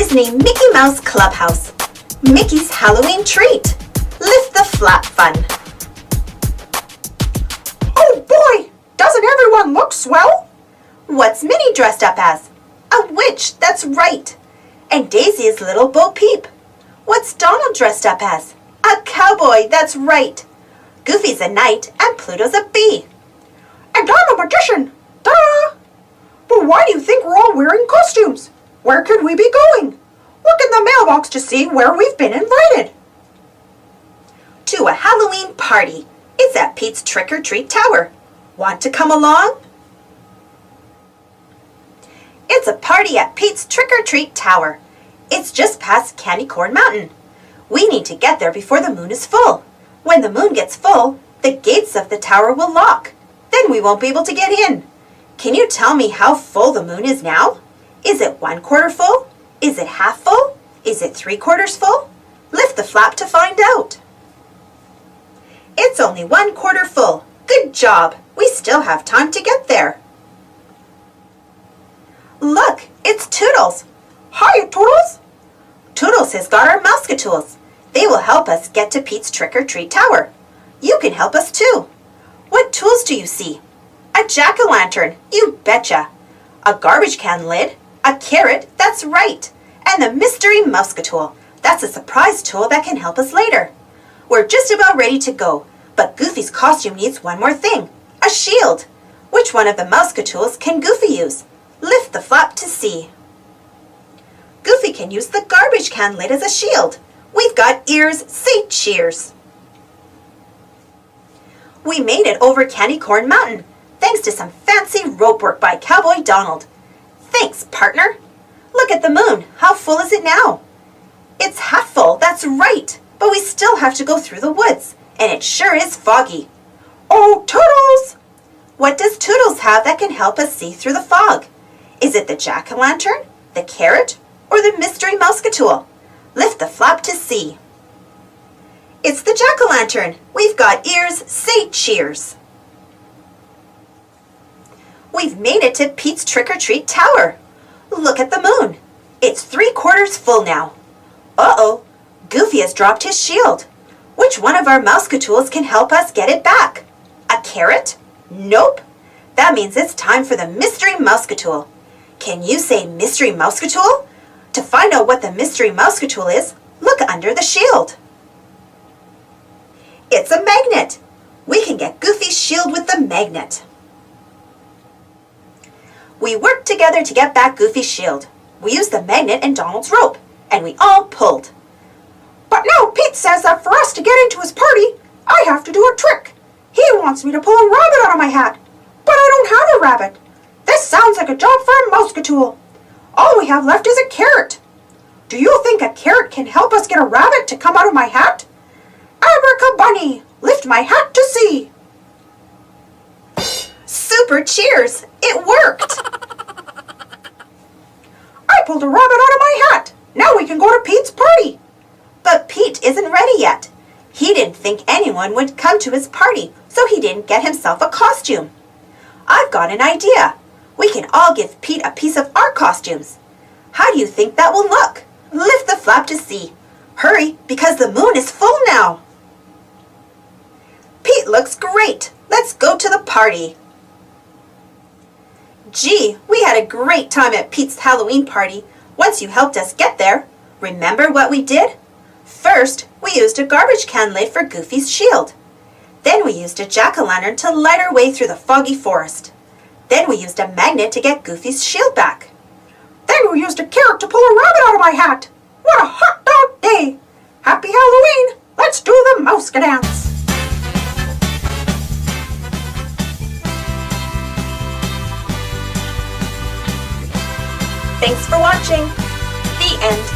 Disney Mickey Mouse Clubhouse. Mickey's Halloween treat. Lift the flap fun. Oh boy, doesn't everyone look swell? What's Minnie dressed up as? A witch, that's right. And Daisy is Little Bo Peep. What's Donald dressed up as? A cowboy, that's right. Goofy's a knight and Pluto's a bee. And I'm a magician. Duh! But why do you think we're all wearing costumes? Where could we be going? Look in the mailbox to see where we've been invited. To a Halloween party. It's at Pete's Trick or Treat Tower. Want to come along? It's a party at Pete's Trick or Treat Tower. It's just past Candy Corn Mountain. We need to get there before the moon is full. When the moon gets full, the gates of the tower will lock. Then we won't be able to get in. Can you tell me how full the moon is now? Is it 1/4 full? Is it half full? Is it 3/4 full? Lift the flap to find out. It's only 1/4 full. Good job. We still have time to get there. Look, it's Toodles. Hiya, Toodles. Toodles has got our Mouseketools. They will help us get to Pete's Trick or Treat Tower. You can help us too. What tools do you see? A jack-o'-lantern, you betcha. A garbage can lid, a carrot, that's right. And the mystery Mouseketool. That's a surprise tool that can help us later. We're just about ready to go, but Goofy's costume needs one more thing, a shield. Which one of the Mouseketools can Goofy use? Lift the flap to see. Goofy can use the garbage can lid as a shield. We've got ears, say cheers. We made it over Candy Corn Mountain, thanks to some fancy rope work by Cowboy Donald. Thanks, partner. Look at the moon. How full is it now? It's half full, that's right. But we still have to go through the woods, and it sure is foggy. Oh, Toodles! What does Toodles have that can help us see through the fog? Is it the jack-o'-lantern, the carrot, or the mystery Mouseketool? Lift the flap to see. It's the jack-o'-lantern. We've got ears, say cheers. We've made it to Pete's Trick or Treat Tower. Look at the moon. It's 3/4 full now. Uh-oh, Goofy has dropped his shield. Which one of our Mouseketools can help us get it back? A carrot? Nope. That means it's time for the mystery Mouseketool. Can you say mystery Mouseketool? To find out what the mystery Mouseketool is, look under the shield. It's a magnet. We can get Goofy's shield with the magnet. We worked together to get back Goofy's shield. We used the magnet and Donald's rope, and we all pulled. But now Pete says that for us to get into his party, I have to do a trick. He wants me to pull a rabbit out of my hat, but I don't have a rabbit. This sounds like a job for a Mouseketool. All we have left is a carrot. Do you think a carrot can help us get a rabbit to come out of my hat? Abracabunny, lift my hat to see. Super cheers! It worked! I pulled a rabbit out of my hat. Now we can go to Pete's party. But Pete isn't ready yet. He didn't think anyone would come to his party, so he didn't get himself a costume. I've got an idea. We can all give Pete a piece of our costumes. How do you think that will look? Lift the flap to see. Hurry, because the moon is full now. Pete looks great. Let's go to the party. Gee, we had a great time at Pete's Halloween party once you helped us get there. Remember what we did? First, we used a garbage can lid for Goofy's shield. Then we used a jack-o'-lantern to light our way through the foggy forest. Then we used a magnet to get Goofy's shield back. Then we used a carrot to pull a rabbit out of my hat. What a hot dog day! Happy Halloween! Let's do the Mouseketools! Thanks for watching. The end.